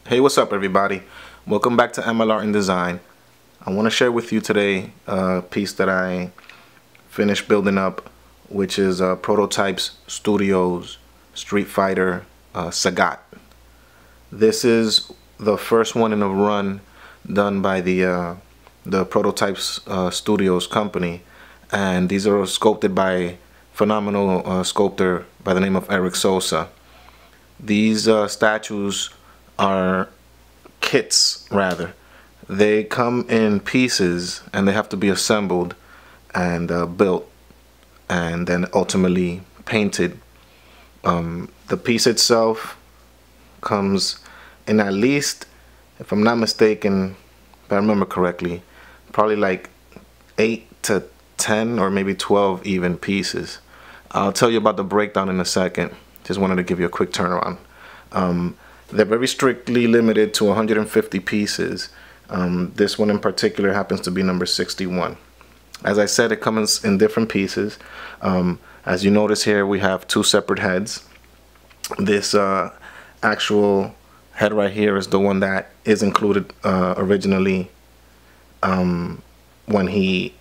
Hey, what's up everybody? Welcome back to ML Art and Design. I want to share with you today a piece that I finished building up, which is PrototypeZ's Street Fighter Sagat. This is the first one in a run done by the PrototypeZ company, and these are sculpted by phenomenal sculptor by the name of Eric Sosa. These statues are kits, rather. They come in pieces and they have to be assembled and built and then ultimately painted. The piece itself comes in, at least, if I'm not mistaken, if I remember correctly, probably like 8 to 10 or maybe 12 even pieces. I'll tell you about the breakdown in a second. Just wanted to give you a quick turnaround. They're very strictly limited to 150 pieces. This one in particular happens to be number 61. As I said, it comes in different pieces. As you notice here, we have two separate heads. This actual head right here is the one that is included originally when he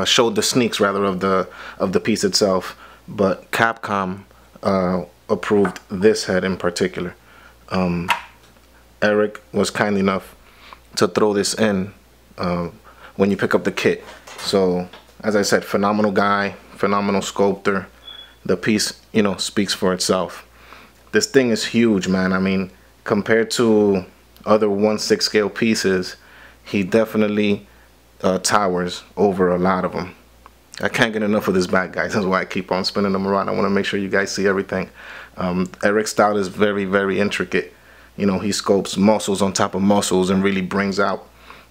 showed the sneaks, rather, of the piece itself. But Capcom approved this head in particular. Eric was kind enough to throw this in when you pick up the kit. So, as I said, phenomenal guy, phenomenal sculptor. The piece, speaks for itself. This thing is huge, man. I mean, compared to other 1/6 scale pieces, he definitely towers over a lot of them. I can't get enough of this back, guys. That's why I keep on spinning them around. I want to make sure you guys see everything. Eric's style is very, very intricate. He sculpts muscles on top of muscles and really brings out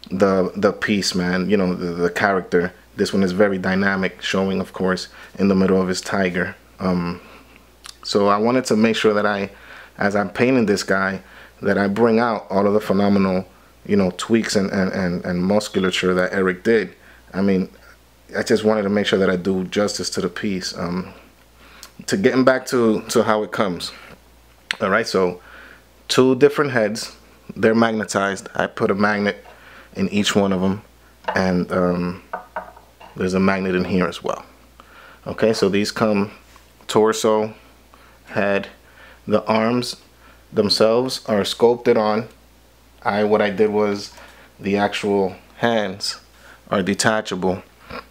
the piece, man. The character. This one is very dynamic, showing, of course, in the middle of his tiger. So I wanted to make sure that as I'm painting this guy, that I bring out all of the phenomenal, tweaks and musculature that Eric did. I mean, I just wanted to make sure that I do justice to the piece. To getting back to how it comes. Alright, so two different heads. They're magnetized. I put a magnet in each one of them, and there's a magnet in here as well. Okay, so these come torso, head. The arms themselves are sculpted on. What I did was the actual hands are detachable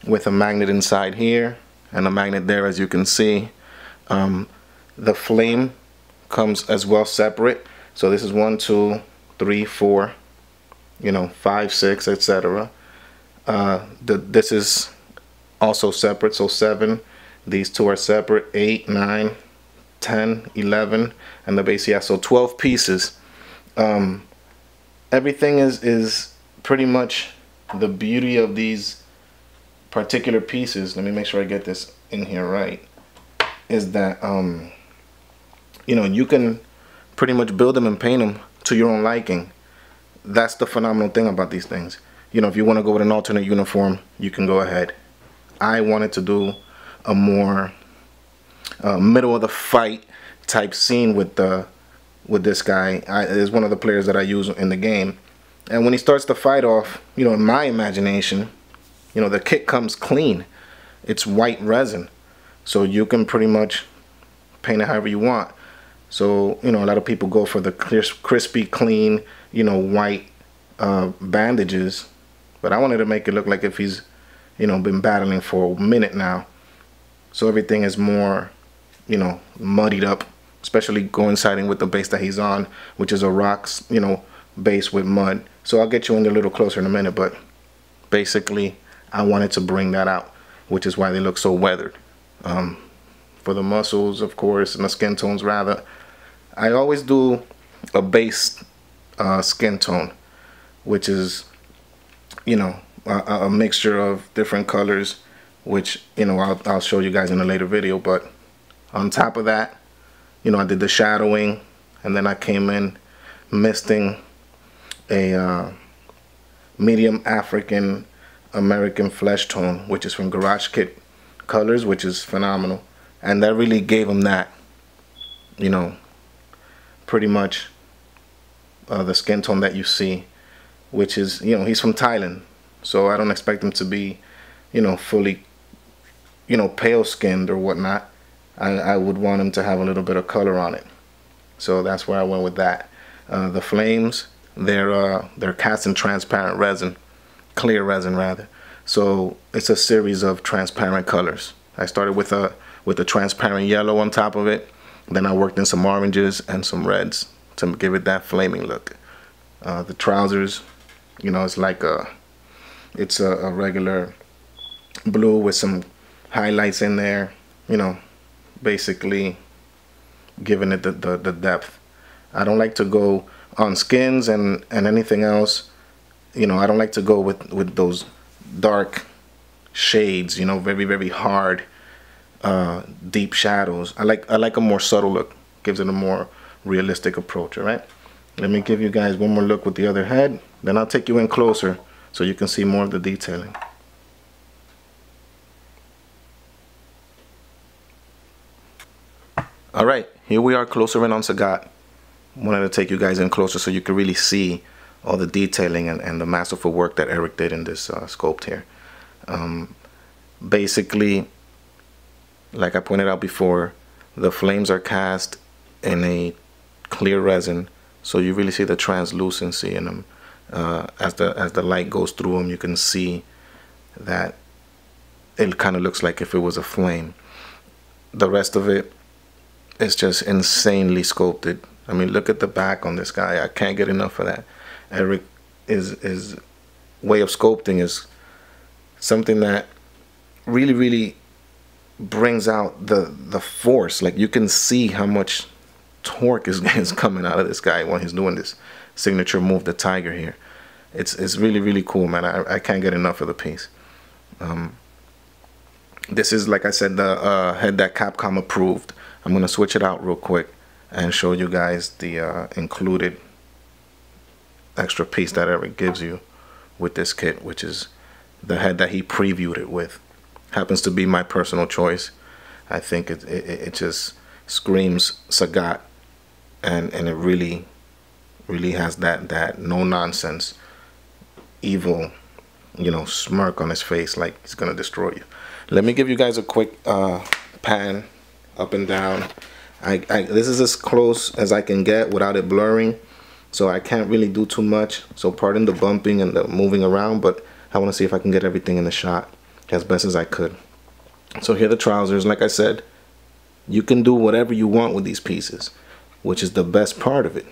with a magnet inside here and a magnet there, as you can see. The flame comes as well separate. So this is 1, 2, 3, 4, 5, 6, etc. This is also separate, so 7. These two are separate, 8, 9, 10, 11, and the base, yeah, so 12 pieces. Everything is pretty much the beauty of these particular pieces. Let me make sure I get this in here right. Is that you can pretty much build them and paint them to your own liking. That's the phenomenal thing about these things. If you want to go with an alternate uniform, you can go ahead. I wanted to do a more middle of the fight type scene with this guy. Is one of the players that I use in the game, and when he starts the fight off, in my imagination, the kit comes clean. It's white resin, so you can pretty much paint it however you want. So a lot of people go for the clear, crispy, clean, white bandages, but I wanted to make it look like if he's been battling for a minute now. So everything is more muddied up, especially coinciding with the base that he's on, which is a rocks base with mud. So I'll get you in there a little closer in a minute, but basically I wanted to bring that out, which is why they look so weathered. For the muscles, of course, and the skin tones, rather, I always do a base skin tone, which is a mixture of different colors, which I'll show you guys in a later video. But on top of that, I did the shadowing, and then I came in misting a medium African American flesh tone, which is from Garage Kit Colors, which is phenomenal. And that really gave him that, pretty much the skin tone that you see, which is, you know, he's from Thailand, so I don't expect him to be, you know, fully, you know, pale skinned or whatnot. I would want him to have a little bit of color on it, so that's where I went with that. The flames, they're cast in transparent resin, clear resin rather. So it's a series of transparent colors. I started with a transparent yellow on top of it. Then I worked in some oranges and some reds to give it that flaming look. The trousers, you know, it's like it's a regular blue with some highlights in there, you know, basically giving it the depth. I don't like to go on skins and anything else, you know, I don't like to go with those dark shades, you know, very hard deep shadows. I like a more subtle look. Gives it a more realistic approach. All right, let me give you guys one more look with the other head, then I'll take you in closer so you can see more of the detailing. All right, here we are closer in on Sagat. Wanted to take you guys in closer so you can really see all the detailing and the masterful work that Eric did in this sculpt here. Basically, like I pointed out before, the flames are cast in a clear resin, so you really see the translucency in them. As the light goes through them, you can see that it kind of looks like if it was a flame. The rest of it is just insanely sculpted. I mean, look at the back on this guy. I can't get enough of that. Eric is way of sculpting is something that really brings out the force. Like, you can see how much torque is coming out of this guy when he's doing this signature move, the tiger here. It's really cool, man. I can't get enough of the piece. This is, like I said, the head that Capcom approved. I'm gonna switch it out real quick and show you guys the included extra piece that Eric gives you with this kit, which is the head that he previewed it with. Happens to be my personal choice. I think it just screams Sagat, and it really has that no nonsense evil, you know, smirk on his face, like he's gonna destroy you. Let me give you guys a quick pan up and down. This is as close as I can get without it blurring, so I can't really do too much, so pardon the bumping and the moving around, but I want to see if I can get everything in the shot as best as I could. So here are the trousers. Like I said, you can do whatever you want with these pieces, which is the best part of it.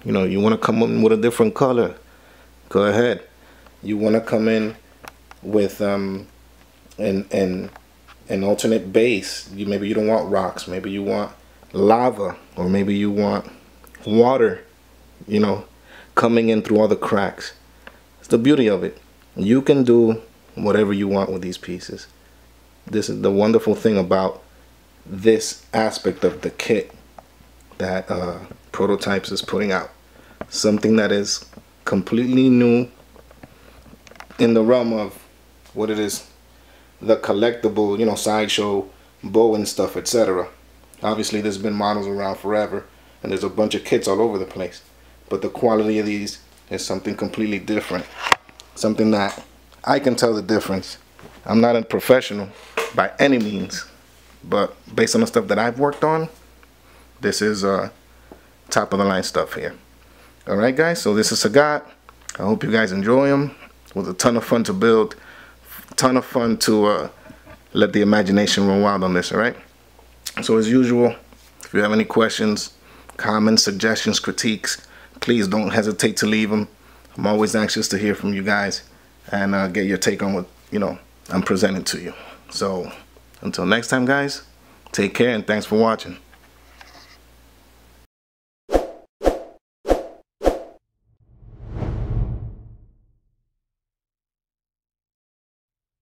You know, you want to come in with a different color, go ahead. You want to come in with an alternate base. Maybe you don't want rocks, maybe you want lava, or maybe you want water, you know, coming in through all the cracks. It's the beauty of it. You can do whatever you want with these pieces. This is the wonderful thing about this aspect of the kit that PrototypeZ is putting out. Something that is completely new in the realm of what it is, the collectible, you know, sideshow bow and stuff, etc. Obviously there's been models around forever and there's a bunch of kits all over the place, but the quality of these is something completely different, something that I can tell the difference. I'm not a professional by any means, but based on the stuff that I've worked on, this is top of the line stuff here. Alright guys, so this is Sagat. I hope you guys enjoy them. It was a ton of fun to build, ton of fun to let the imagination run wild on this. Alright, so as usual, if you have any questions, comments, suggestions, critiques, please don't hesitate to leave them. I'm always anxious to hear from you guys and get your take on what, you know, I'm presenting to you. So until next time guys, take care and thanks for watching.